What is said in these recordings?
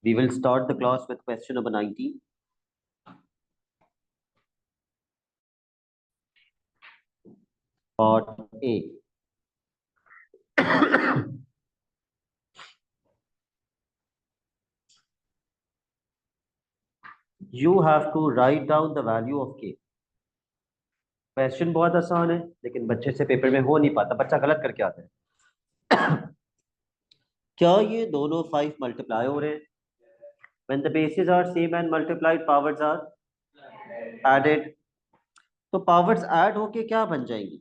We will start the class with question number 19. Part A. You have to write down the value of K. Question बहुत आसान है, लेकिन बच्चे से paper में हो नहीं पाता, बच्चा गलत करके आता है। क्या ये दोनों 5 मल्टीप्लाई हो रहे हैं? When the bases are same and multiplied, powers are added. तो पावर्स ऐड होके क्या बन जाएंगी?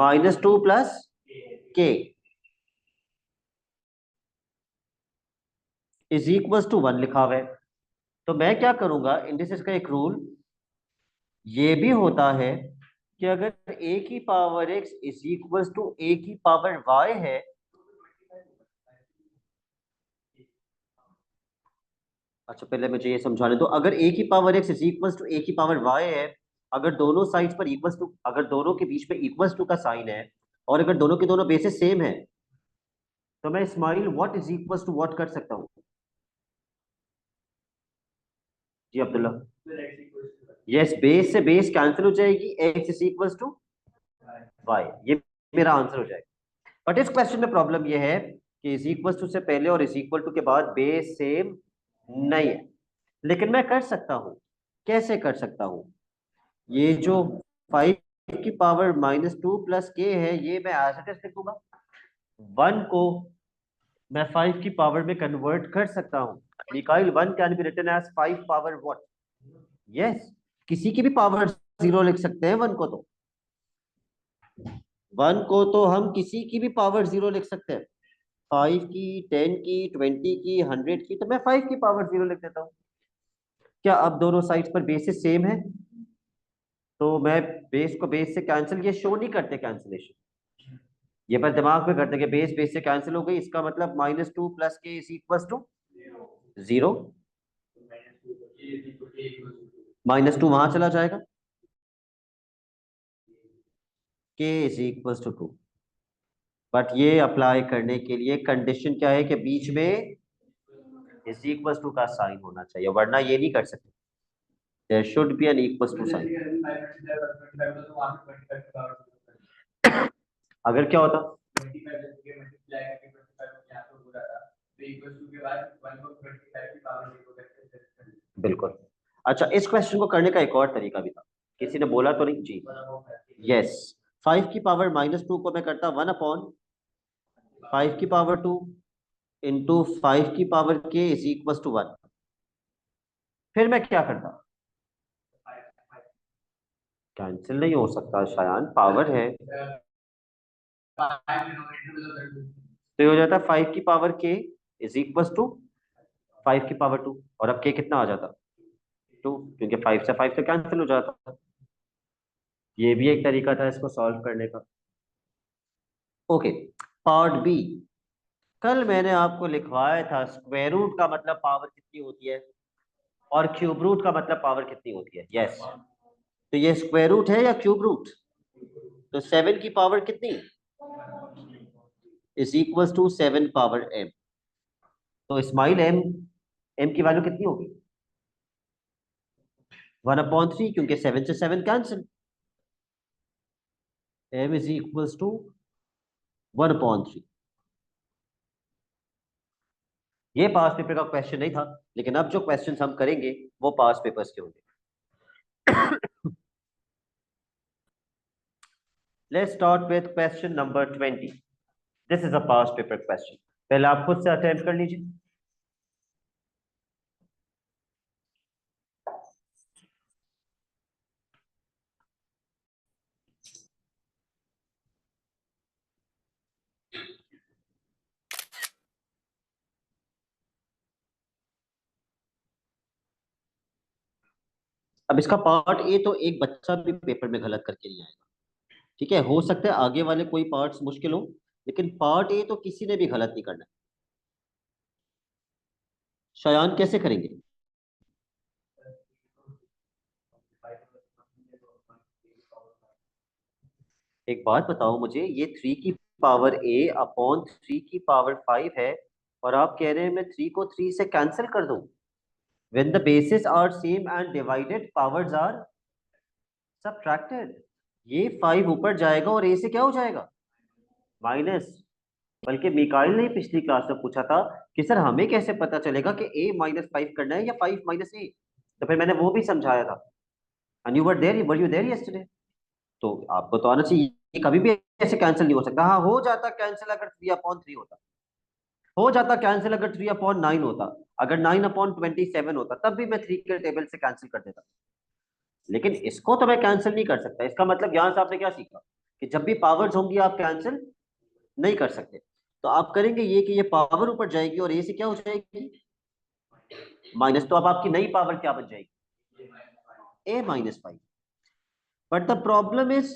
-2 प्लस के इज इक्वल टू 1 लिखा हुआ है। तो मैं क्या करूंगा, इंडिसेस का एक रूल ये भी होता है कि अगर a की power x is equal to a की पावर y है, अच्छा पहले मुझे ये समझाने दो। अगर a की power x is equal to a की पावर y है, अगर दोनों साइड्स पर इक्वल टू, अगर दोनों के बीच में इक्वल टू का साइन है, और अगर दोनों के दोनों बेसिस सेम है, तो मैं Ismail what is equal to what कर सकता हूँ? जी अब्दुल्ला। यस, बेस से बेस कैंसिल हो जाएगी, x is equal to y, ये मेरा आंसर हो जाएगा। बट इस क्वेश्चन में प्रॉब्लम ये है कि इज इक्वल टू से पहले और इज इक्वल टू के बाद बेस सेम नहीं है, लेकिन मैं कर सकता हूं। कैसे कर सकता हूं? ये जो 5 की पावर -2 प्लस के है, ये मैं एज इट इज लिख दूंगा। 1 को मैं 5 की पावर में कन्वर्ट कर सकता हूं। Mikail 1 can be written as 5 power what? Yes, किसी की भी पावर 0 लिख सकते हैं। 1 को तो 1 को तो हम किसी की भी पावर 0 लिख सकते हैं। 5 की, 10 की, 20 की, 100 की, तो मैं 5 की पावर 0 लिख देता हूँ। क्या अब दोनों साइड्स पर बेसिस सेम है? तो मैं बेस को बेस से कैंसिल, ये शो नहीं करते कैंसिलेशन, ये बस दिमाग में करते कि बेस बेस से कैंसिल हो गई, इसका मतलब -2 प्लस के इज इक्वल टू 0। -2 वहां चला जाएगा, के इज इक्वल टू 2। बट ये अप्लाई करने के लिए कंडीशन क्या है कि बीच में इज इक्वल टू का साइन होना चाहिए, वरना ये नहीं कर सकते। There should be an equals to sign. अगर क्या होता, बिल्कुल। अच्छा, इस क्वेश्चन को करने का एक और तरीका भी था, किसी ने बोला तो नहीं जी? यस, 5 की पावर -2 को मैं करता 1/5 की पावर 2 इंटू 5 की पावर के इज इक्वल टू 1। फिर मैं क्या करता? कैंसिल नहीं हो सकता शायान, पावर है। तो ये हो जाता 5 की पावर के इज इक्वल टू 5 की पावर 2, और अब के कितना आ जाता? 2, क्योंकि 5 से 5 तो कैंसिल हो जाता। ये भी एक तरीका था इसको सॉल्व करने का। Okay, part B. कल मैंने आपको लिखवाया था स्क्वायर रूट का मतलब पावर कितनी होती है, और क्यूब रूट का मतलब पावर कितनी होती है। यस, तो ये स्क्वायर रूट है या क्यूब रूट? तो 7 की पावर कितनी is equal to 7 power m। तो इस्माइल m की वैल्यू कितनी होगी? 1/3, क्योंकि 7 से 7 cancel. m is equal to 1/3। ये पास पेपर का क्वेश्चन नहीं था, लेकिन अब जो क्वेश्चन हम करेंगे वो पास पेपर्स के होंगे। Let's start with question number 20। This is a pass paper question. पहले आप खुद से अटेम्प्ट कर लीजिए। अब इसका पार्ट ए तो एक बच्चा भी पेपर में गलत करके नहीं आएगा, ठीक है? हो सकता है आगे वाले कोई पार्ट्स मुश्किल हो, लेकिन पार्ट ए तो किसी ने भी गलत नहीं करना। शयान कैसे करेंगे? एक बात बताओ मुझे, ये 3 की पावर a अपॉन 3 की पावर 5 है, और आप कह रहे हैं मैं 3 को 3 से कैंसिल कर दूं। When the bases are same and divided powers are subtracted. ये 5 ऊपर जाएगा और ए से क्या हो जाएगा, माइनस। बल्कि मिकाइल ने पिछली क्लास में पूछा था कि सर हमें कैसे पता चलेगा कि ए -5 करना है या 5 - a। तो फिर मैंने वो भी समझाया था। And you were you there yesterday. तो आपको तो आना चाहिए, ये कभी भी ऐसे कैंसिल नहीं हो सकता। हाँ, हो जाता कैंसिल अगर 3/3 होता, हो जाता कैंसिल अगर 3/9 होता, अगर 9/27 होता, तब भी मैं 3 के टेबल से कैंसिल कर देता। लेकिन इसको तो मैं कैंसिल नहीं कर सकता। इसका मतलब यहां से आपने क्या सीखा कि जब भी पावर्स होंगी आप कैंसिल नहीं कर सकते। तो आप करेंगे ये कि ये पावर ऊपर जाएगी और ए से क्या हो जाएगी, माइनस। तो अब आपकी नई पावर क्या बन जाएगी, a-5। But the problem is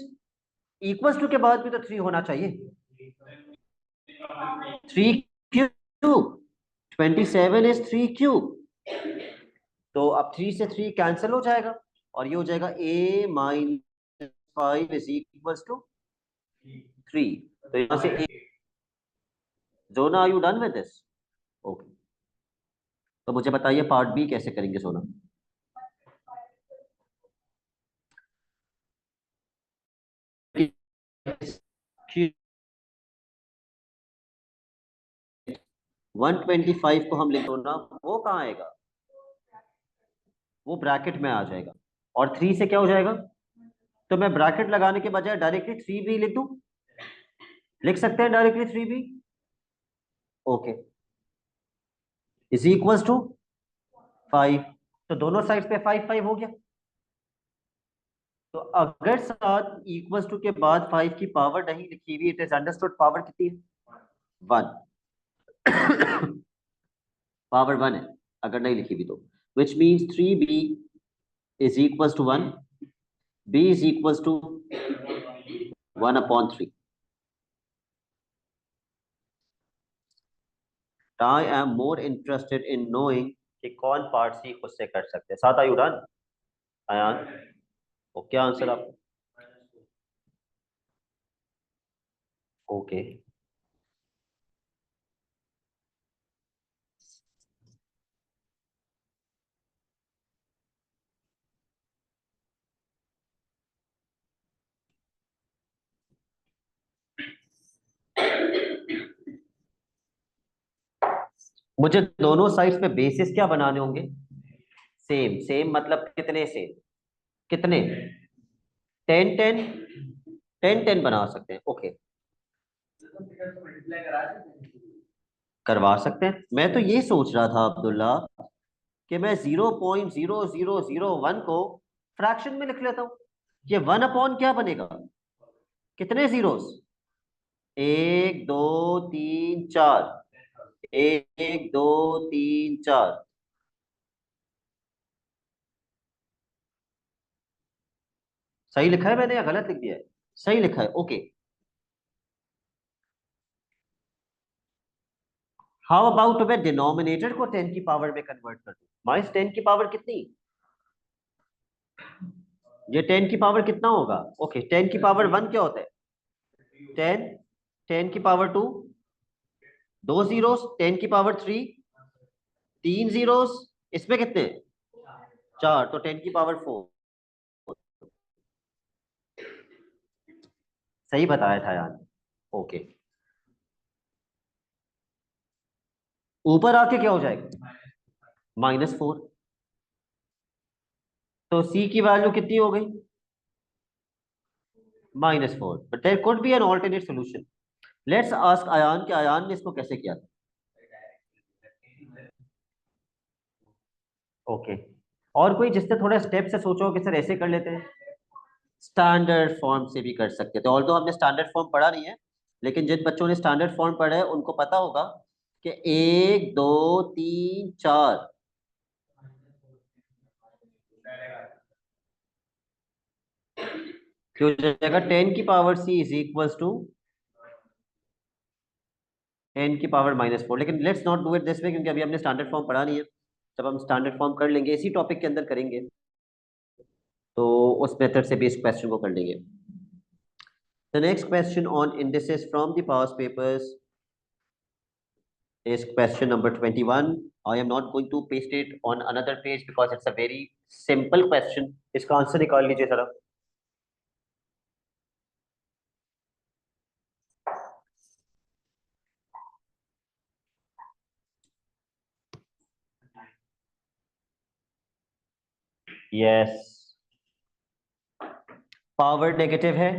equals to के बाद भी तो 3 होना चाहिए। 3 क्यूब, 27 इज 3 क्यूब। तो अब 3 से 3 कैंसिल हो जाएगा और ये हो जाएगा a-5 इज इक्वल्स टू 3। तो यहां से Jonah, are you done with this? Okay, तो मुझे बताइए पार्ट बी कैसे करेंगे सोना। कि 125 को हम लिख दो ना, वो कहाँ आएगा, वो ब्रैकेट में आ जाएगा। और 3 से क्या हो जाएगा, तो मैं ब्रैकेट लगाने के बजाय डायरेक्टली 3b लिख दूं। लिख सकते हैं directly 3b। Okay, is equals to 5। तो दोनों साइड पे 5 5 हो गया। तो अगर साथ इक्वल्स टू के बाद 5 की पावर नहीं लिखी हुई, इट इज अंडरस्टूड पावर कितनी है, 1। पावर 1 है अगर नहीं लिखी हुई तो, which means 3b is equals to 1, b is equals to 1/3। I am more interested in knowing कि कौन पार्ट सी खुद से कर सकते हैं। साथ आयु डन अयान, ओ क्या आंसर आप, ओके। मुझे दोनों साइड्स पे बेसिस क्या बनाने होंगे, सेम। सेम मतलब कितने सेम, कितने, 10 10 बना सकते हैं। ओके, करवा सकते हैं। मैं तो ये सोच रहा था अब्दुल्ला कि मैं 0.0001 को फ्रैक्शन में लिख लेता हूँ। ये 1 अपॉन क्या बनेगा, कितने जीरोस, 1 2 3 4, 1 2 3 4। सही लिखा है मैंने या गलत लिख दिया है, सही लिखा है। ओके, हाउ अबाउट मैं डिनोमिनेटर को 10 की पावर में कन्वर्ट कर दूं। माइनस 10 की पावर कितनी, ये 10 की पावर कितना होगा। ओके, 10 की पावर 1 क्या होता है, 10। 10 की पावर 2, 2 जीरोस। 10 की पावर 3, 3 जीरोस। इसमें कितने, 4। तो 10 की पावर 4। सही बताया था यार। ओके, ऊपर आके क्या हो जाएगा, -4। तो सी की वैल्यू कितनी हो गई, -4। But there could be an alternate solution. Let's ask Ayaan कि अयान ने इसको कैसे किया था। ओके, और कोई जिससे थोड़ा स्टेप से सोचो कि सर ऐसे कर लेते हैं। स्टैंडर्ड फॉर्म से भी कर सकते थे, ऑल्दो हमने स्टैंडर्ड फॉर्म पढ़ा नहीं है, लेकिन जिन बच्चों ने स्टैंडर्ड फॉर्म पढ़ा है उनको पता होगा कि 1 2 3 4। क्यों जाएगा, 10 की power C is equals to 10 की पावर -4। लेकिन let's not do it this way, क्योंकि अभी हमने स्टैंडर्ड फॉर्म पढ़ा नहीं है। जब हम स्टैंडर्ड फॉर्म कर लेंगे, इसी टॉपिक के अंदर करेंगे, तो उस मेथड से भी इस क्वेश्चन को कर लेंगे। The next question on indices from the past papers is question number 21. I am not going to paste it on another page because it's a very simple question. इसका आंसर निकाल लीजिए जरा. Yes. पावर नेगेटिव है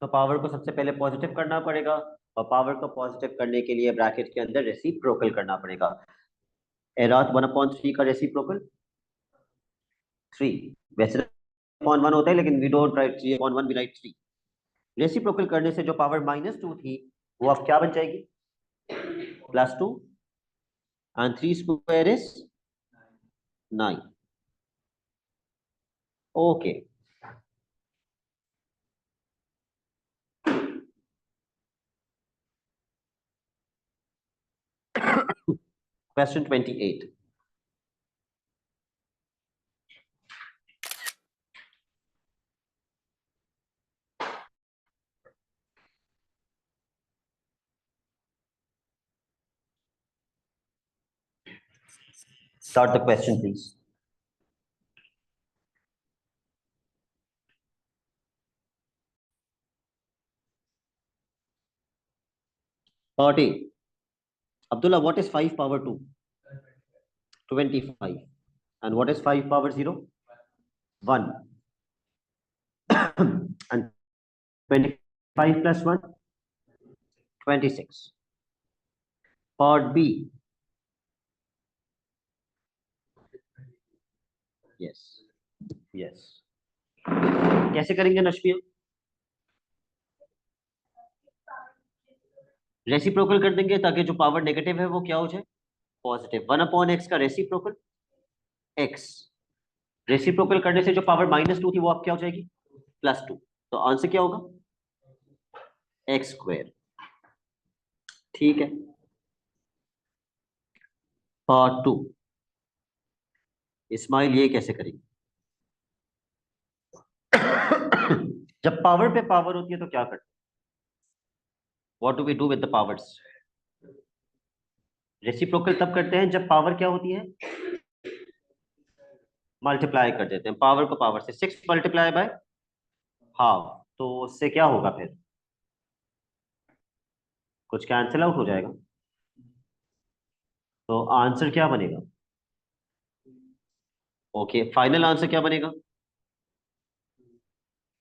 तो power को सबसे पहले positive करना पड़ेगा और पावर को पॉजिटिव करने के लिए ब्रैकेट के अंदर रेसिप्रोकल करना पड़ेगा. एरात 1/3 का रेसिप्रोकल 3. वैसे अपॉन 1 होता है लेकिन we don't write 3/1, we write 3. Reciprocal करने से जो पावर -2 थी वो अब क्या बन जाएगी? +2 and 3 square is 9. Okay. Question 28. Start the question, please. Party. Abdullah, what is 5 power 2? 25. And what is 5 power 0? 1. And 25 plus 1? 26. Part B. Yes. Yes. कैसे करेंगे नशमिया? रेसिप्रोकल कर देंगे ताकि जो पावर नेगेटिव है वो क्या हो जाए? पॉजिटिव. 1/x का रेसिप्रोकल x. रेसिप्रोकल करने से जो पावर -2 थी वो अब क्या हो जाएगी? +2. तो आंसर क्या होगा? x². ठीक है. पार्ट 2. इस्माइल ये कैसे करेंगे? जब पावर पे पावर होती है तो क्या करते हैं? What do we do with the powers? Reciprocal तब करते हैं जब पावर क्या होती है? मल्टीप्लाई कर देते हैं. पावर को पावर से 6 मल्टीप्लाई बाय हाफ, तो उससे क्या होगा फिर? कुछ कैंसिल आउट हो जाएगा. तो आंसर क्या बनेगा? ओके, फाइनल आंसर क्या बनेगा?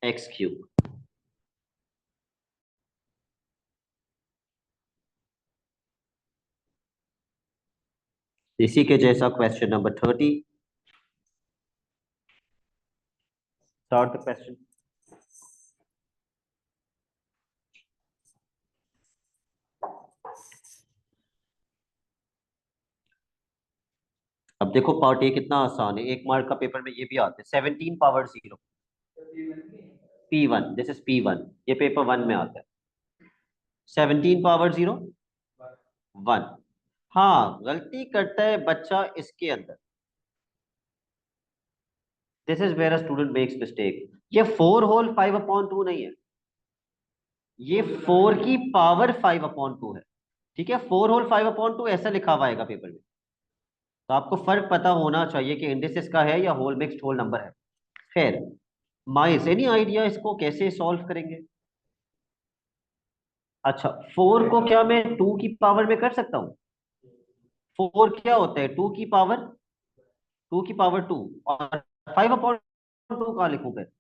x³. इसी के जैसा question number 30. Start the question. अब देखो पार्ट ए कितना आसान है. 1 मार्क का पेपर में ये भी आते हैं. 17 power 0 P1. This is P1. ये पेपर 1 में आता है. 17 पावर 0 1. हाँ, गलती करता है बच्चा इसके अंदर. This is where a student makes mistake. ये 4 होल 5/2 नहीं है, ये 4 की पावर 5/2 है. ठीक है, 4 होल 5/2 ऐसा लिखा हुआ आएगा पेपर में. तो आपको फर्क पता होना चाहिए कि इंडिसेस का है या होल मिक्स्ड होल नंबर है. खैर, माइस एनी आइडिया इसको कैसे सॉल्व करेंगे? अच्छा, 4 को क्या मैं 2 की पावर में कर सकता हूँ? 4 क्या होता है? 2 की पावर 2 और 5/2 कहाँ लिखूं फिर?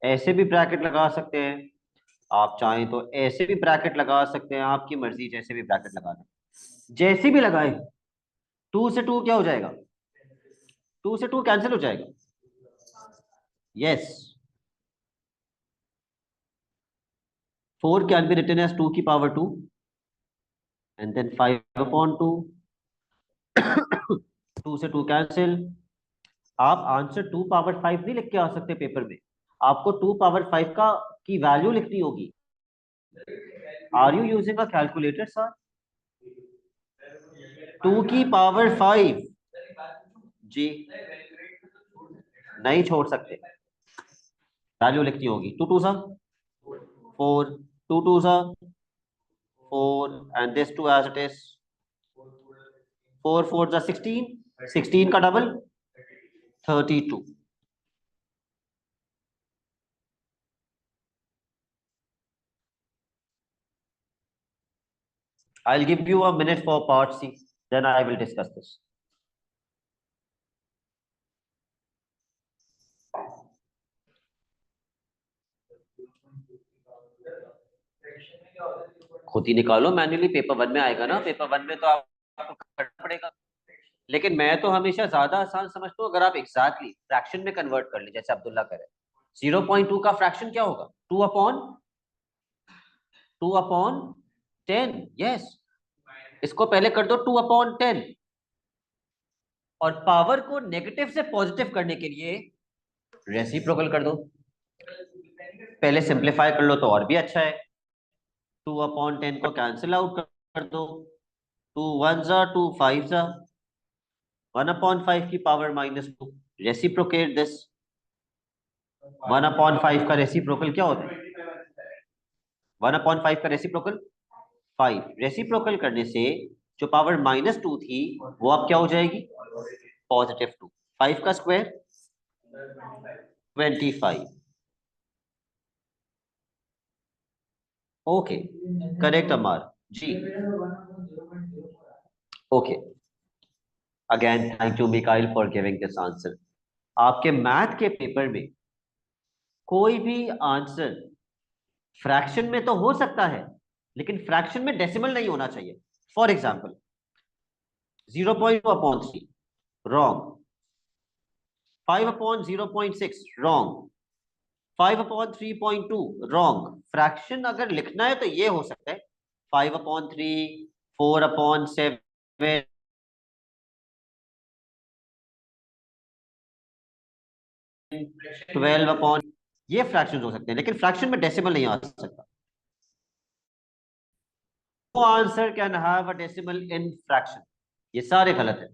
ऐसे भी ब्रैकेट लगा सकते हैं, आप चाहें तो ऐसे भी ब्रैकेट लगा सकते हैं. आपकी मर्जी, जैसे भी ब्रैकेट लगा दें. जैसे भी लगाए, 2 से 2 क्या हो जाएगा? 2 से 2 कैंसिल हो जाएगा. Yes. 4 can be written as 2 की पावर 2 एंड देन 5/2. 2 से 2 कैंसिल. आप आंसर 2 पावर 5 नहीं लिख के आ सकते पेपर में. आपको 2 पावर 5 का की वैल्यू लिखनी होगी. Are you using a calculator sir? 2 की पावर 5 जी नहीं छोड़ सकते. वैल्यू लिखनी होगी. 2 2 सा 4, 2 2 सा 4 and this 2 as it is. 4 4 is 16. 16 का double 32. I'll give you a minute for part C, then I will discuss this. खुद ही निकालो मैन्युअली, पेपर 1 में आएगा ना, पेपर 1 में तो आपको करना पड़ेगा। लेकिन मैं तो हमेशा ज्यादा आसान समझता हूँ अगर आप एग्जैक्टली फ्रैक्शन में कन्वर्ट कर ले, जैसे अब्दुल्ला करे। 0.2 का फ्रैक्शन क्या होगा? 2/10। यस, इसको पहले कर दो 2/10, और पावर को नेगेटिव से पॉजिटिव करने के लिए रेसिप्रोकल कर दो। पहले सिंप्लीफाई कर लो तो और भी अच्छा है। 2/10 को कैंसिल आउट कर दो। 2 1 जा 2 5 जा 1/5 की पावर -2। Reciprocate this. 1/5 का रेसिप्रोकल क्या होता है? 1/5 का रेसिप्रोकल 5। रेसिप्रोकल करने से जो पावर -2 थी वो अब क्या हो जाएगी? +2। 5 का square 25। Okay, correct Amar ji. Okay, again thank you Mikail for giving this answer. आपके मैथ के पेपर में कोई भी आंसर फ्रैक्शन में तो हो सकता है, लेकिन फ्रैक्शन में डेसिमल नहीं होना चाहिए। For example 0.2/3 wrong, 5/0.6 wrong, 5/3.2 wrong. Fraction अगर लिखना है तो ये हो सकता है 5/3, 4/7, 12 ये फ्रैक्शन हो सकते हैं, लेकिन फ्रैक्शन में डेसिमल नहीं आ सकता। No answer can have a decimal in fraction। ये सारे गलत है।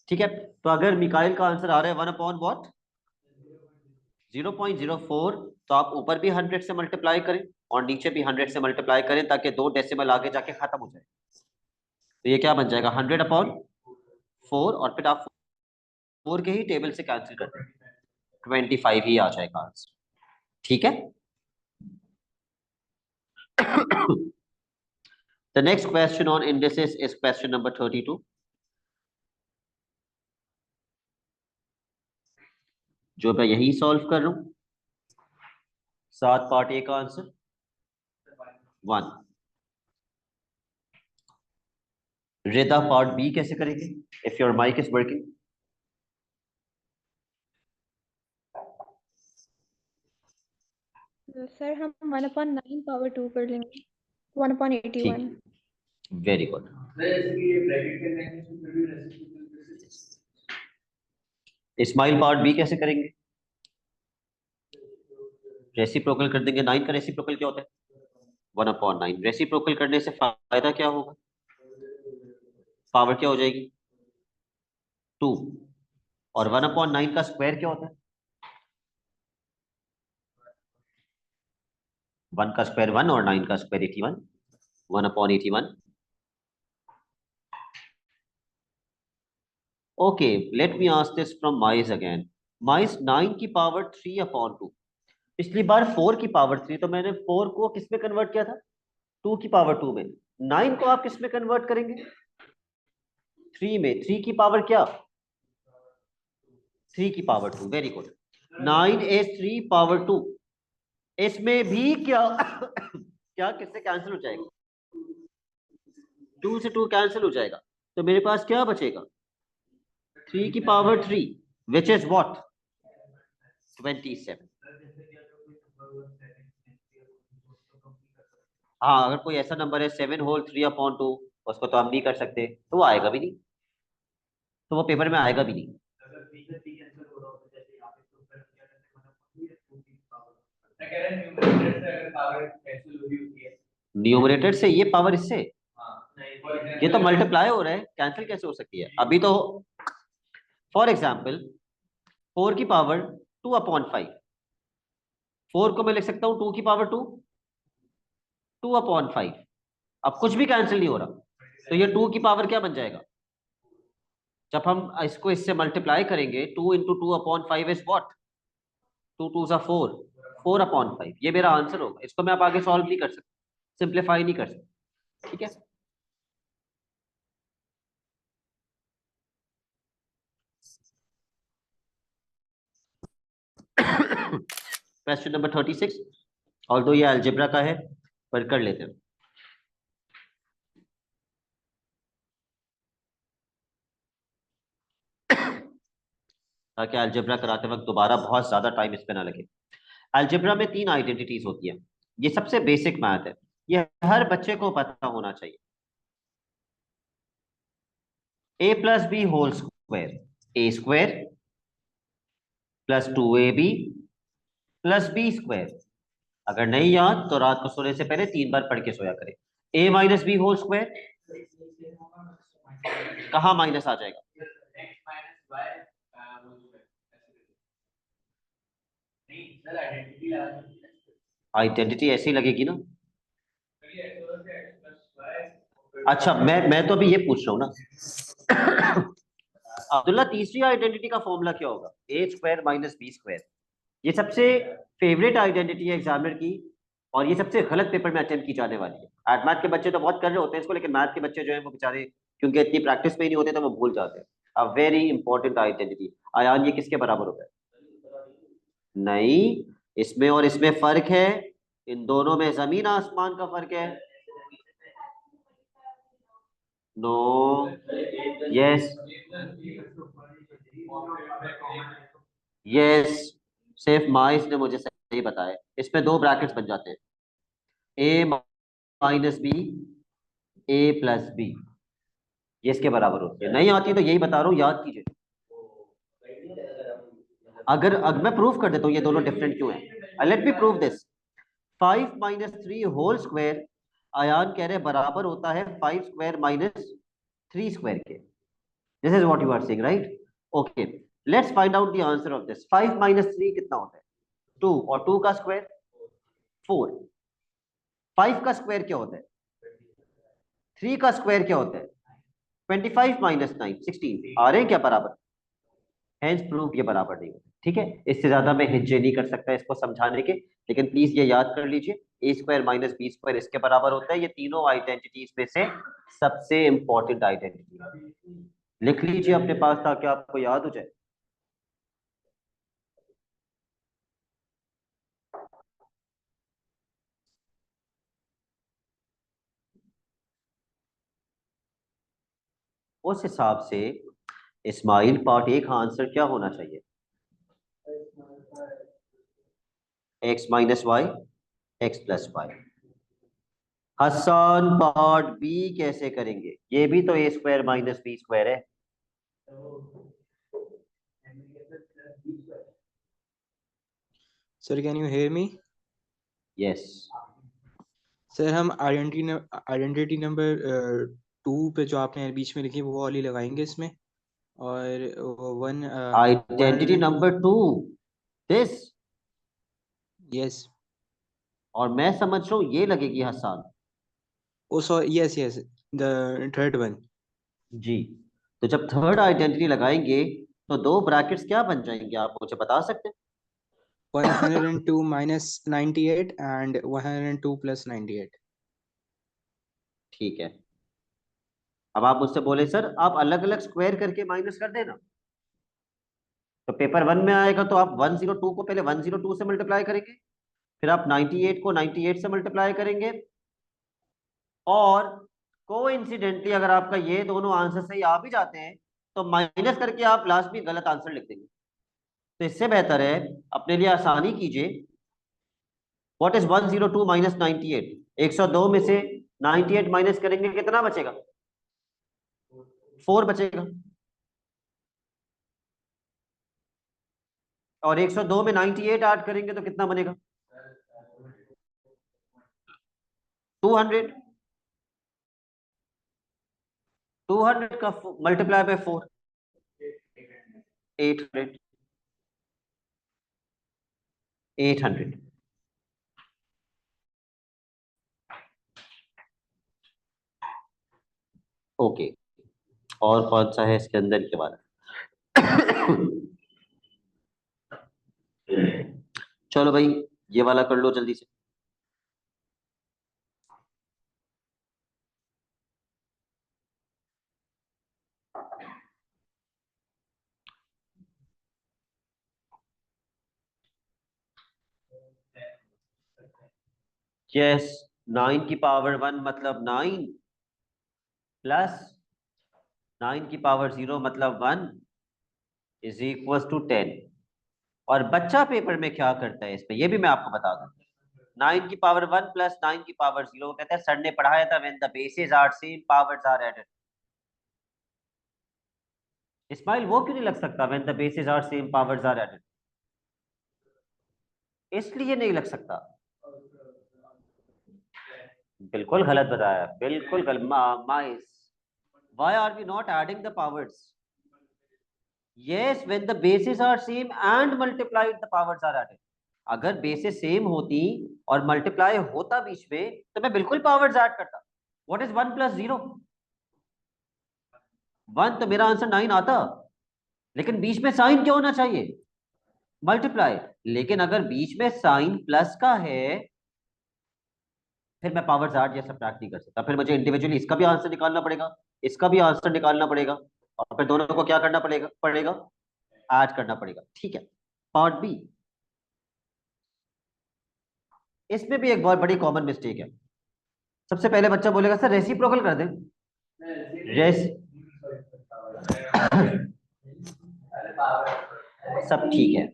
ठीक है, तो अगर मिकाइल का आंसर आ रहा है 1/what 0.04, तो आप ऊपर भी 100 से मल्टीप्लाई करें और नीचे भी 100 से मल्टीप्लाई करें, ताकि 2 डेसिमल आगे जाके खत्म हो जाए। तो ये क्या बन जाएगा? 100/4, और फिर आप 4 के ही टेबल से कैंसिल कर दें, 25 ही आ जाएगा आंसर। ठीक है। The next question on indices is question number 32, जो मैं यही सॉल्व कर रहा हूं। 7 पार्ट ए का आंसर 1। रेदा पार्ट बी कैसे करेंगे? If your mic is working. Sir हम 1/9 पावर 2 कर लेंगे, 1/81। Very good. Ismail part B कैसे करेंगे? रेसिप्रोकल कर देंगे। 9 का रेसिप्रोकल क्या होता है? 1/9। रेसिप्रोकल करने से फायदा क्या होगा? पावर क्या हो जाएगी? 2। और 1/9 का स्क्वायर क्या होता है? 1 का स्क्वायर 1 और 9 का square 81। 1/81। Okay, let me ask this from Mais again. Mais 9 की पावर 3/2। पिछली बार 4 की पावर 3, तो मैंने 4 को किस में कन्वर्ट किया था? 2 की पावर 2 में। 9 को आप किस में कन्वर्ट करेंगे? 3 में। 3 की पावर क्या? 3 की power 2। Very good. 9 is 3 power 2। इसमें भी क्या क्या किससे कैंसिल हो जाएगा? 2 से 2 कैंसिल हो जाएगा, तो मेरे पास क्या बचेगा? 3 की पावर 3, विच इज व्हाट? 27। हाँ, अगर कोई ऐसा नंबर है 7 होल 3/2, उसको तो हम नहीं कर सकते, तो वो आएगा भी नहीं, तो वो पेपर में आएगा भी नहीं। न्यूमरेटर से ये पावर इससे, ये तो मल्टीप्लाई हो रहा है, कैंसिल कैसे हो सकती है? अभी तो फॉर एग्जाम्पल 4 की पावर 2/5, 4 को मैं लिख सकता हूं 2 की पावर 2, 2/5। अब कुछ भी कैंसिल नहीं हो रहा, तो ये 2 की पावर क्या बन जाएगा? जब हम इसको इससे मल्टीप्लाई करेंगे, 2 इंटू 2/5 इज व्हाट? 2 2 सा 4, 4/5, ये मेरा आंसर होगा। इसको मैं आप आगे सॉल्व नहीं कर सकता, सिंप्लीफाई नहीं कर सकता, ठीक है। क्वेश्चन नंबर 36, ऑल्दो ये अलजेब्रा का है, पर कर लेते हैं। ताकि अलजेब्रा कराते वक्त दोबारा बहुत ज्यादा टाइम इस पे ना लगे। अलजेब्रा में 3 आइडेंटिटीज होती है। ये सबसे बेसिक मैथ है, ये हर बच्चे को पता होना चाहिए। a plus B whole square, A square plus 2ab plus B square. अगर नहीं याद तो रात को सोने से पहले 3 बार पढ़ के सोया करें। a minus B whole square, कहाँ माइनस आ जाएगा? आइडेंटिटी ऐसी लगेगी ना। अच्छा, मैं तो अभी ये पूछ रहा हूँ ना। अब्दुल्ला, तीसरी आइडेंटिटी का फॉर्मूला क्या होगा? ए स्क्वायर माइनस बी स्क्वायर। ये सबसे फेवरेट आइडेंटिटी है एग्जामिनर की, और ये सबसे गलत पेपर में अटेम्प्ट की जाने वाली है। मैथ के बच्चे तो बहुत कर रहे होते हैं इसको, लेकिन मैथ के बच्चे जो है वो बेचारे क्योंकि इतनी प्रैक्टिस में ही नहीं होते तो वो भूल जाते हैं। A very important identity. Ayaan, ये किसके बराबर होता है? नहीं, इसमें और इसमें फर्क है। इन दोनों में जमीन आसमान का फर्क है। नो। यस। यस। सिर्फ माइस ने मुझे सही बताया, इसमें 2 ब्रैकेट्स बन जाते हैं, ए माइनस बी, ए प्लस बी। ये इसके बराबर होती है। नहीं आती तो यही बता रहा हूँ, याद कीजिए। अगर मैं प्रूफ कर देता हूँ ये दोनों डिफरेंट क्यों है, let me prove this. 5 minus 3 whole square, Ayaan कह रहे बराबर होता है 5 स्क्वायर माइनस 3 स्क्वायर के। This is what you are saying, right? Okay, let's find out the answer of this. 5 minus 3 कितना होता है? 2, और 2 का स्क्वायर 4। 5 का स्क्वायर क्या होता है? 3 का स्क्वायर क्या होता है? 25 माइनस 9, 16। आ रहे हैं क्या बराबर? हेंस प्रूफ ये बराबर नहीं होता, ठीक है। इससे ज्यादा मैं हिज्जे नहीं कर सकता इसको समझाने के, लेकिन प्लीज ये याद कर लीजिए, ए स्क्वायर माइनस बी स्क्वायर इसके बराबर होता है। ये तीनों आइडेंटिटीज में से सबसे इंपॉर्टेंट आइडेंटिटी है। लिख लीजिए अपने पास ताकि आपको याद हो जाए। उस हिसाब से इस्माइल पार्ट ए का आंसर क्या होना चाहिए? X minus Y, X plus Y. Hasan, part B कैसे करेंगे? ये भी तो A square minus B square है। Sir can you hear me? Yes. Sir हम आइडेंटिटी नंबर 2 पे जो आपने बीच में लिखी वो वाली लगाएंगे इसमें, और 1 आइडेंटिटी नंबर 2, दिस। यस। और मैं समझ रहा हूँ ये लगेगी Hasan. Oh sorry, yes yes, the third one. जी, तो जब थर्ड आइडेंटिटी लगाएंगे तो 2 ब्रैकेट्स क्या बन जाएंगे, आप मुझे बता सकते 102 माइनस 98 एंड 102 प्लस 98। ठीक है। अब आप मुझसे बोले सर आप अलग अलग स्क्वायर करके माइनस कर देना, तो पेपर 1 में आएगा तो आप 102 को पहले 102 से मल्टीप्लाई करेंगे, फिर आप 98 को 98 से मल्टीप्लाई करेंगे, और कोइंसिडेंटली अगर आपका ये दोनों आंसर सही आ भी जाते हैं तो माइनस करके आप लास्ट में गलत आंसर लिख देंगे। तो इससे बेहतर है, अपने लिए आसानी कीजिए। What is 102 minus 98? 102 में से 98 माइनस करेंगे कितना बचेगा? 4 बचेगा। और 102 में 98 ऐड करेंगे तो कितना बनेगा? 200। 200 का मल्टीप्लाई बाय 4, 800। 800। ओके, और कौन सा है इसके अंदर के वाला? चलो भाई, ये वाला कर लो जल्दी से। यस, 9 की पावर 1 मतलब 9, प्लस 9 की पावर 0 मतलब 1 इज इक्वल टू 10। और बच्चा पेपर में क्या करता है इसमें, ये भी मैं आपको बता दूं। 9 की पावर 1 प्लस 9 की पावर 0 कहते हैं, सर ने पढ़ाया था when the bases are same powers are added. Ismail वो क्यों नहीं लग सकता when the bases are same powers are added? इसलिए नहीं लग सकता। बिल्कुल गलत बताया, बिल्कुल गलत। Mais, why are we not adding the powers? Yes, when the bases are same and multiplied the powers are added. अगर बेसेस सेम होती और मल्टीप्लाई होता बीच में तो मैं बिल्कुल पावर्स ऐड करता। What is 1 + 0? 1, तो मेरा आंसर 9 आता। लेकिन बीच में साइन क्या होना चाहिए? मल्टीप्लाई। लेकिन अगर बीच में साइन प्लस का है, फिर मैं पावर्स ऐड या सब्ट्रैक्ट नहीं कर सकता। फिर मुझे इंडिविजुअली इसका भी आंसर निकालना पड़ेगा, इसका भी आंसर निकालना पड़ेगा, और फिर दोनों को क्या करना पड़ेगा पड़ेगा ऐड करना पड़ेगा। ठीक है। पार्ट बी, इसमें भी एक बहुत बड़ी कॉमन मिस्टेक है। सबसे पहले बच्चा बोलेगा सर रेसिप्रोकल कर दें। रेस सब ठीक है।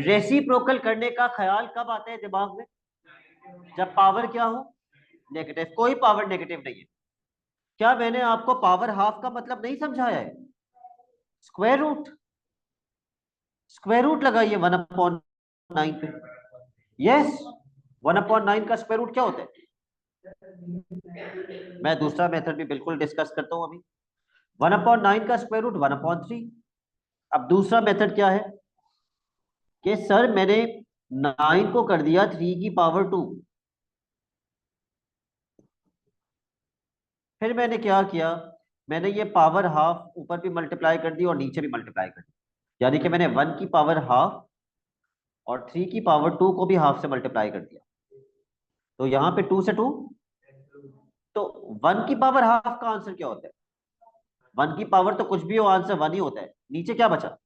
रेसिप्रोकल करने का ख्याल कब आता है दिमाग में? जब पावर क्या हो? नेगेटिव। कोई पावर नेगेटिव नहीं है। क्या मैंने आपको पावर हाफ का मतलब नहीं समझाया है? स्क्वायर रूट, स्क्वायर रूट लगाइए 1/9 पे। यस, 1/9 का स्क्वायर रूट क्या होता है? मैं दूसरा मेथड भी बिल्कुल डिस्कस करता हूं अभी। 1/9 का स्क्वायर रूट 1/3। अब दूसरा मेथड क्या है कि सर मैंने 9 को कर दिया 3 की पावर 2। फिर मैंने क्या किया, मैंने ये पावर हाफ ऊपर भी मल्टीप्लाई कर दी और नीचे भी मल्टीप्लाई कर दी। यानी कि मैंने 1 की पावर 1/2 और 3 की पावर 2 को भी हाफ से मल्टीप्लाई कर दिया। तो यहाँ पे 2 से 2, तो 1 की पावर 1/2 का आंसर क्या होता है? 1 की पावर तो कुछ भी हो, आंसर 1 ही होता है। नीचे क्या बचा?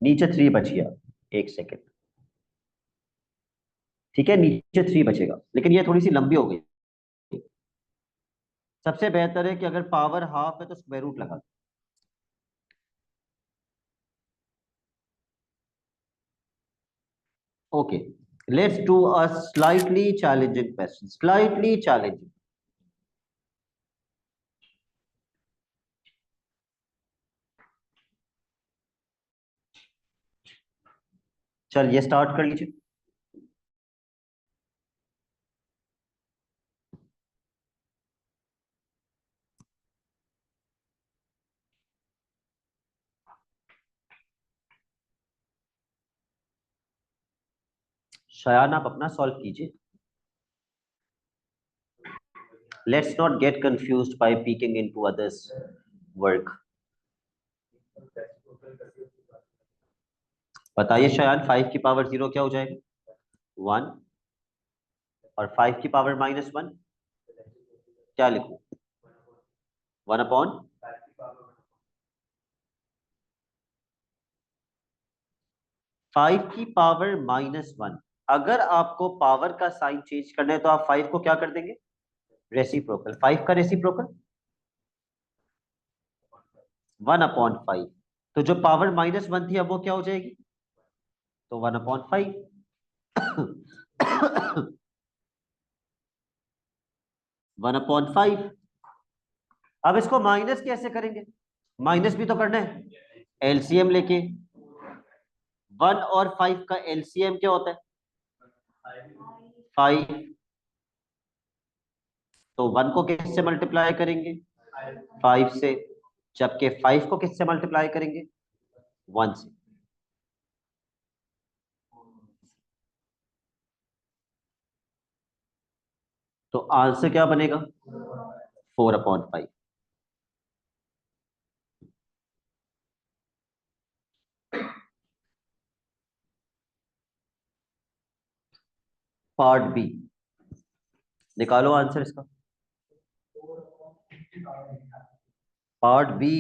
नीचे 3 बच गया। एक सेकेंड। ठीक है, नीचे 3 बचेगा, लेकिन ये थोड़ी सी लंबी हो गई। सबसे बेहतर है कि अगर पावर हाफ है तो स्क्वायर रूट लगा दो। Okay, let's do a slightly challenging question, slightly challenging. चलिए स्टार्ट कर लीजिए। शयान आप अपना सॉल्व कीजिए। Let's not get confused by peeking into others work. बताइए शयान, 5 की पावर 0 क्या हो जाएगा? 1। और 5 की पावर -1 क्या लिखूं? 1/, 5 की पावर -1। अगर आपको पावर का साइन चेंज करना है तो आप 5 को क्या कर देंगे? रेसिप्रोकल। 5 का रेसिप्रोकल 1/5। तो जो पावर -1 थी अब वो क्या हो जाएगी? तो 1/5। 1/5। अब इसको माइनस कैसे करेंगे? माइनस भी तो करना है, एलसीएम लेके। 1 और 5 का एलसीएम क्या होता है? 5। तो 1 को किससे मल्टीप्लाई करेंगे? 5 से। जबकि 5 को किससे मल्टीप्लाई करेंगे? 1 से। तो आंसर क्या बनेगा? 4/5। पार्ट बी, निकालो आंसर इसका। पार्ट बी,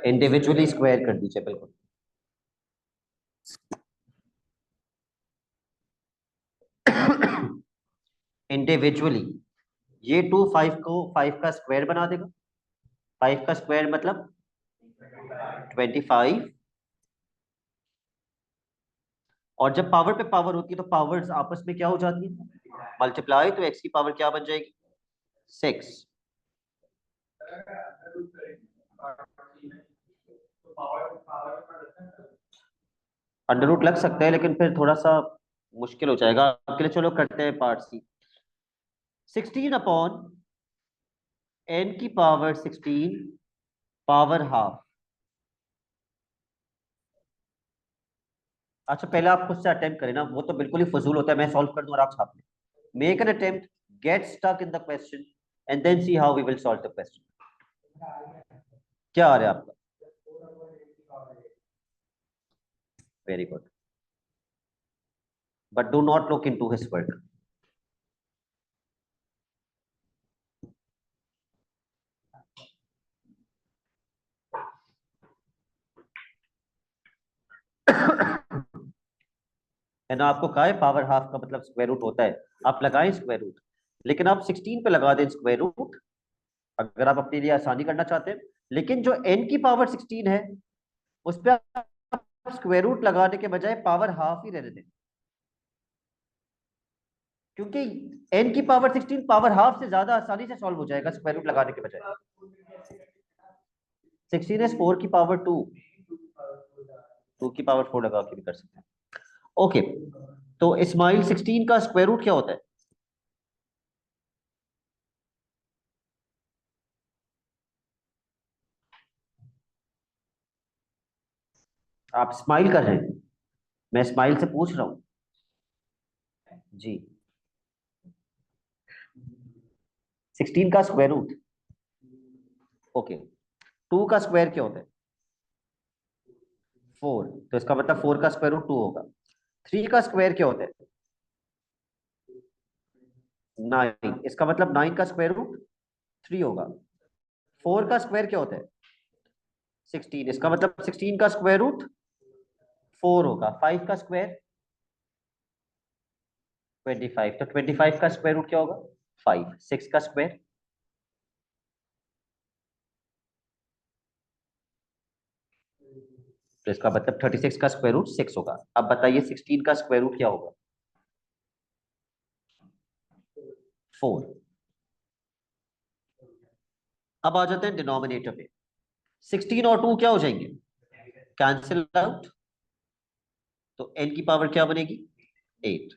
इंडिविजुअली स्क्वायर कर दीजिए, बिल्कुल। इंडिविजुअली ये 2 5 को 5 का स्क्वायर बना देगा। 5 का स्क्वायर मतलब 25। और जब पावर पे पावर होती है तो पावर्स आपस में क्या हो जाती है? मल्टीप्लाई। तो एक्स की पावर क्या बन जाएगी? 6। अंडर रूट लग सकता है लेकिन फिर थोड़ा सा मुश्किल हो जाएगा आपके लिए। चलो करते हैं पार्ट सी। 16/n⁴ power half. अच्छा, पहले आप खुद से अटेम्प्ट करें ना, वो तो बिल्कुल ही फजूल होता है मैं सॉल्व कर दूं और आप छाप लें। Make an attempt, get stuck in the question and then see how we will solve the question. क्या आ रहा है आपका? Very good, but do not look into his work. है ना, आपको कहा है पावर हाफ का मतलब स्क्वायर रूट होता है, आप लगाएं स्क्वायर रूट। लेकिन आप 16 पे लगा दें स्क्वायर रूट अगर आप अपने लिए आसानी करना चाहते हैं। लेकिन जो n की पावर 16 है उस पर आप स्क्वायर रूट लगाने के बजाय पावर हाफ ही रहने दें, क्योंकि n की पावर 16 पावर हाफ से ज्यादा आसानी से सॉल्व हो जाएगा स्क्वायर रूट लगाने के बजाय। 16 इज 4 की पावर 2, 2 की पावर 4 लगा के भी कर सकते हैं। ओके, तो इस्माइल 16 का स्क्वायर रूट क्या होता है? आप स्माइल कर रहे हैं, मैं स्माइल से पूछ रहा हूं जी। 16 का स्क्वायर रूट, ओके। 2 का स्क्वायर क्या होता है? 4, तो इसका मतलब 4 का स्क्वायर रूट 2 होगा। 3 का स्क्वायर क्या होता है? 9, इसका मतलब 9 का स्क्वायर रूट 3 होगा। 4 का स्क्वायर क्या होता है? 16, इसका मतलब 16 का स्क्वायर रूट 4 होगा। 5 का स्क्वायर 25, तो 25 का स्क्वायर रूट क्या होगा? 5। 6 का स्क्वायर, तो इसका मतलब 36 का स्क्वायर रूट 6 होगा। अब बताइए 16 का स्क्वायर रूट क्या होगा? 4। अब आ जाते हैं डिनोमिनेटर पे। 16 और 2 क्या हो जाएंगे? कैंसिल आउट, तो n की पावर क्या बनेगी? 8।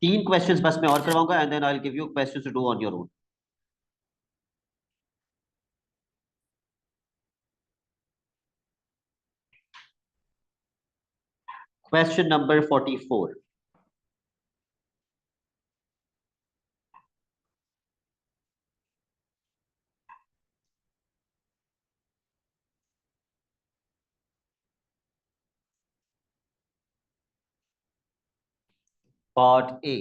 तीन क्वेश्चंस बस मैं और करवाऊंगा and then I will give you questions to do on your own. Question number 44। Part A,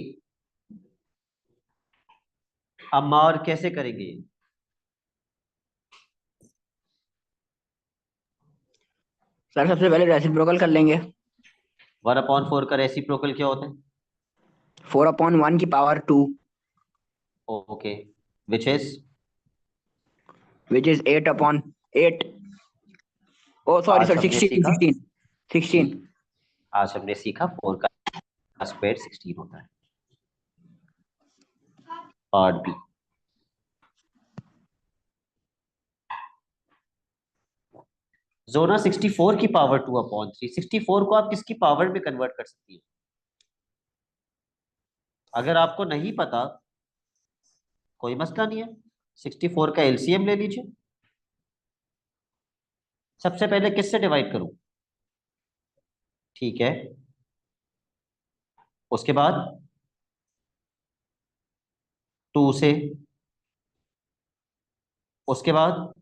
Amar कैसे करेंगे? सर सबसे पहले रेसिप्रोकल कर लेंगे। 1/4 का रेसिप्रोकल क्या होता है? 4/1 की power 2 okay, which is? Which is 8/8। Oh sorry आज सर, हमने 16 सीखा 16 जी, 16। आज हमने सीखा 4 का स्क्वायर 16 होता है। पार्ट बी, जोना 64 की पावर 2/3, 64 को आप किसकी पावर में कन्वर्ट कर सकती है? अगर आपको नहीं पता कोई मसला नहीं है, 64 का एलसीएम ले लीजिए। सबसे पहले किससे डिवाइड करूं? ठीक है, उसके बाद 2 से, उसके बाद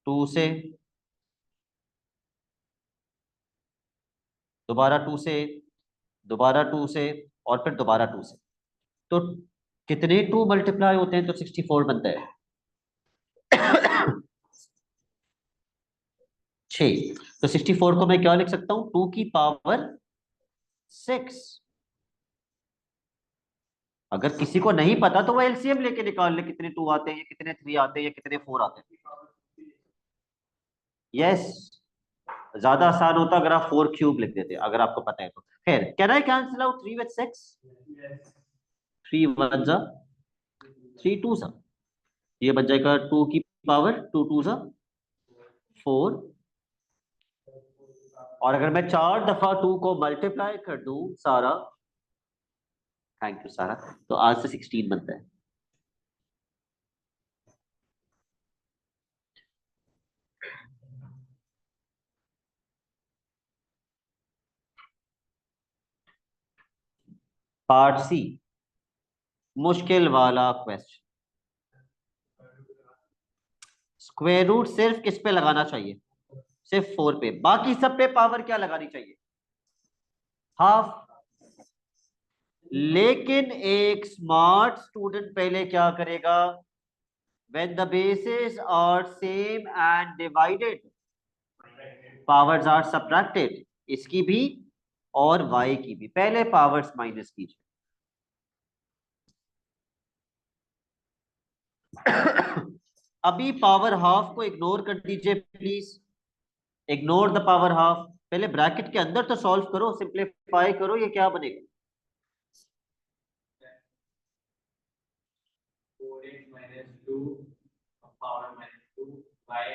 2 से, दोबारा 2 से, दोबारा 2 से, और फिर दोबारा 2 से। तो कितने 2 मल्टीप्लाई होते हैं तो 64 बनता है? 6। तो 64 को मैं क्या लिख सकता हूं? 2 की पावर 6। अगर किसी को नहीं पता तो वो एलसीएम लेके निकाल ले, कितने 2 आते हैं, या कितने 3 आते हैं, या कितने 4 आते हैं। यस, ज्यादा आसान होता अगर आप 4 क्यूब लिख देते, अगर आपको पता है तो। खैर, can I cancel out 3 with 6? 3 1 जा 3 2 जा, ये बन जाएगा 2 की पावर 2 2 जा 4। और अगर मैं 4 दफा 2 को मल्टीप्लाई कर दूं सारा, थैंक यू सारा, तो आज से 16 बनता है। पार्ट सी, मुश्किल वाला क्वेश्चन। स्क्वायर रूट सिर्फ किस पे लगाना चाहिए? सिर्फ 4 पे, बाकी सब पे पावर क्या लगानी चाहिए? हाफ। लेकिन एक स्मार्ट स्टूडेंट पहले क्या करेगा? when the bases are same and divided, powers are subtracted, इसकी भी और y की भी, पहले पावर्स माइनस कीजिए। अभी पावर हाफ को इग्नोर कर दीजिए please, ignore the power half. पहले ब्रैकेट के अंदर तो सॉल्व करो, सिंप्लीफाई करो, ये क्या बनेगा? 4x minus 2 power minus 2 by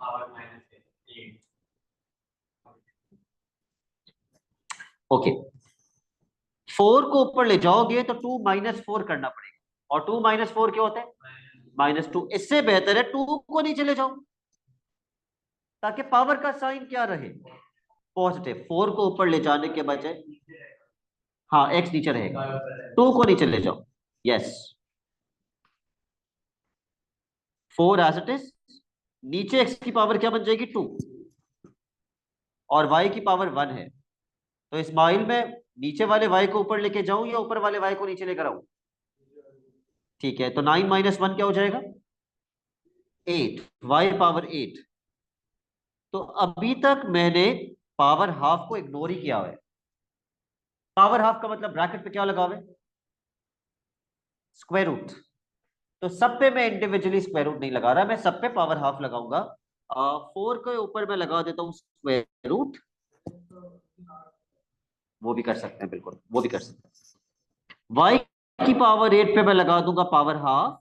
power minus 8. Okay, 4 को ऊपर ले जाओगे तो 2 माइनस 4 करना पड़ेगा, और 2 माइनस 4 क्या होता है? -2। इससे बेहतर है 2 को नीचे ले जाओ, ताकि पावर का साइन क्या रहे? पॉजिटिव। 4 को ऊपर ले जाने के बजाय, हाँ, x नीचे रहेगा, 2 को नीचे ले जाओ। यस, 4 एज इट इज, नीचे x की पावर क्या बन जाएगी? 2, और y की पावर 1 है। तो इस्माइल में नीचे वाले y को ऊपर लेके जाऊं या ऊपर वाले y को नीचे लेकर आऊं? ठीक है, तो 9 माइनस 1 क्या हो जाएगा? 8, y पावर 8। तो अभी तक मैंने पावर हाफ को इग्नोर ही किया है। पावर हाफ का मतलब ब्रैकेट पे क्या लगा हुआ है? Square root. तो सब पे मैं इंडिविजुअली स्क्वायर रूट नहीं लगा रहा, मैं सब पे पावर हाफ लगाऊंगा। 4 के ऊपर मैं लगा देता हूँ स्क्वायर रूट, वो भी कर सकते हैं, बिल्कुल वो भी कर सकते हैं। y की पावर 8 पे मैं लगा दूंगा पावर हाफ,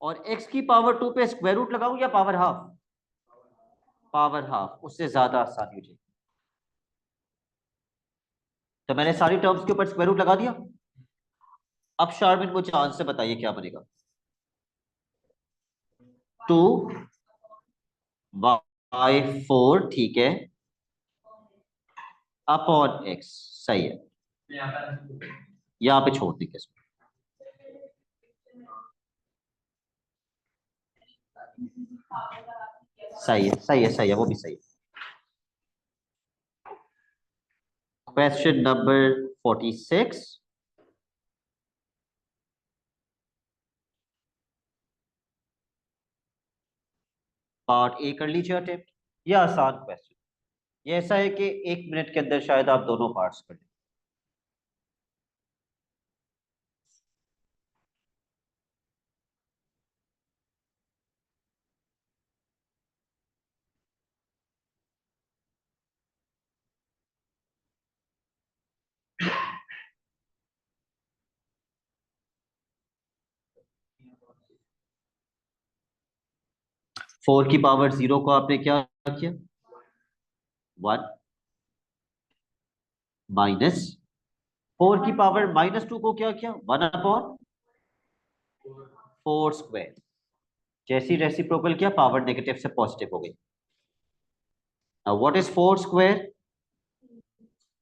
और x की पावर 2 पे स्क्वायर रूट लगाऊं या पावर हाफ? पावर हाफ, उससे ज्यादा आसानी हो जाएगी। तो मैंने सारी टर्म्स के ऊपर स्क्वायर रूट लगा दिया। अब शार्विन मुझे आंसर बताइए क्या बनेगा? 2/4, ठीक है, अपॉन x, सही है, यहाँ पे छोड़ देंगे इसमें। सही है, सही है, सही है, वो भी सही है। Question number 46। पार्ट ए कर लीजिए अटेम्प्ट। ये आसान क्वेश्चन, ये ऐसा है कि 1 मिनट के अंदर शायद आप दोनों पार्ट्स कर लें। 4 की पावर 0 को आपने क्या किया, 1 माइनस 4 की पावर -2 को क्या किया, 1/4 स्क्वायर। जैसी रेसिप्रोकल किया पावर नेगेटिव से पॉजिटिव हो गई। Now what is 4 square,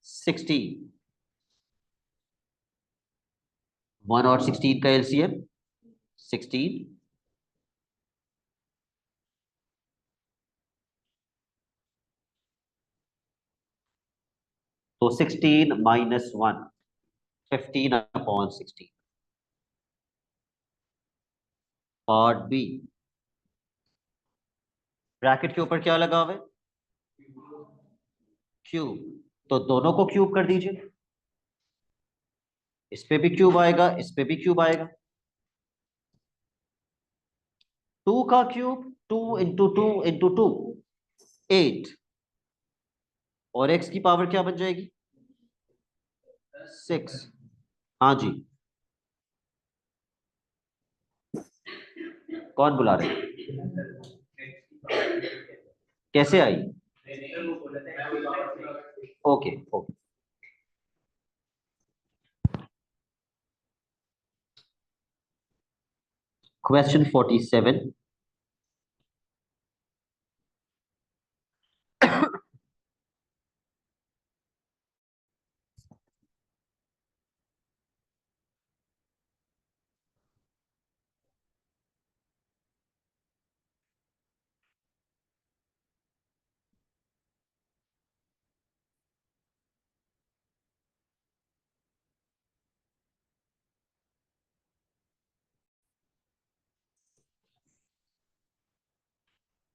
16। 1 और 16 का एलसीएम 16, तो 16 माइनस 1, 15/16। पार्ट बी, ब्रैकेट के ऊपर क्या लगा हुआ है, क्यूब, तो दोनों को क्यूब कर दीजिए। इस पे भी क्यूब आएगा, इस पे भी क्यूब आएगा। 2 का क्यूब 2 इंटू 2 इंटू 2 8, और x की पावर क्या बन जाएगी, 6। हाँ जी, कौन बुला रहे हैं? कैसे आई, ओके ओके। क्वेश्चन 47,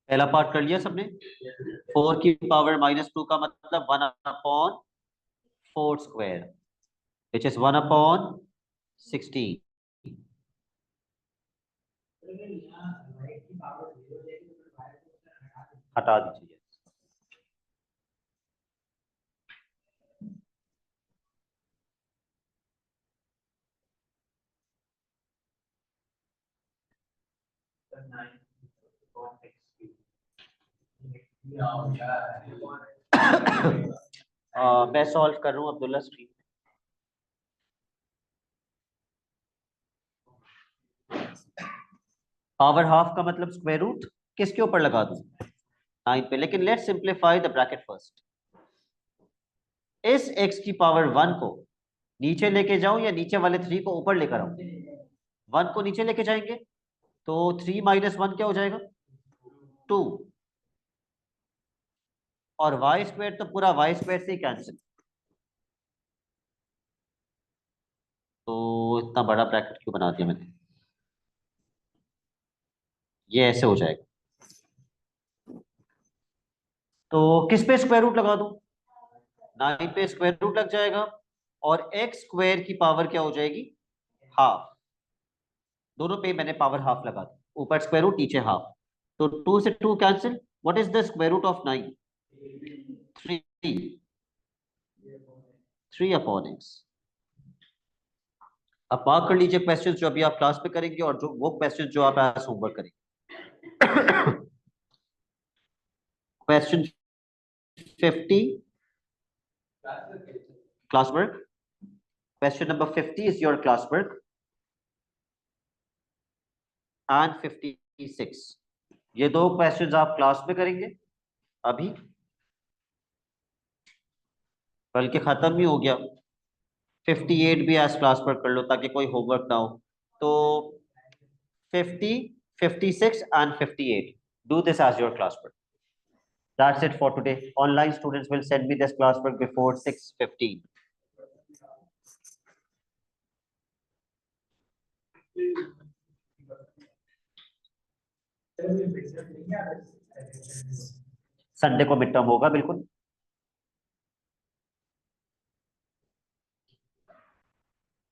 पहला पार्ट कर लिया सबने। 4 की पावर -2 का मतलब 1/4 स्क्वायर, विच इज 1/16। हटा दीजिए। मैं सॉल्व कर रहा हूँ अब्दुल्ला स्क्रीन। पावर हाफ का मतलब स्क्वायर रूट किसके ऊपर लगा दूं, 9 पे, लेकिन let's simplify the bracket first. इस x की पावर 1 को नीचे लेके जाऊं या नीचे वाले 3 को ऊपर लेकर आऊं, 1 को नीचे लेके जाएंगे तो 3 माइनस 1 क्या हो जाएगा, 2, और वाई स्क्वायर तो पूरा वाई स्क्वायर से ही कैंसिल, तो इतना बड़ा ब्रैकेट क्यों बना दिया मैंने, ये ऐसे हो जाएगा। तो किस पे स्क्वायर रूट लगा दूं, 9 पे स्क्वायर रूट लग जाएगा, और x स्क्वायर की पावर क्या हो जाएगी, हाफ। दोनों पे मैंने पावर हाफ लगा दी, ऊपर स्क्वायर रूट नीचे हाफ, तो 2 से 2 cancel. What is the square root of 9, 3/x। अब मार्क कर लीजिए क्वेश्चन जो अभी आप क्लास में करेंगे और जो वो क्वेश्चन जो आप एज होमवर्क करेंगे। Question 50 class work, question number 50 is your class work, and 56, ये दो क्वेश्चंस आप क्लास में करेंगे अभी, बल्कि खत्म ही हो गया। 58 भी आज क्लास पर कर लो ताकि कोई होमवर्क ना हो। तो 50, 56 and 58, do this as your classwork. That's it for today. Online students will send me this classwork before 6:15. Sunday को मिड टर्म होगा बिल्कुल।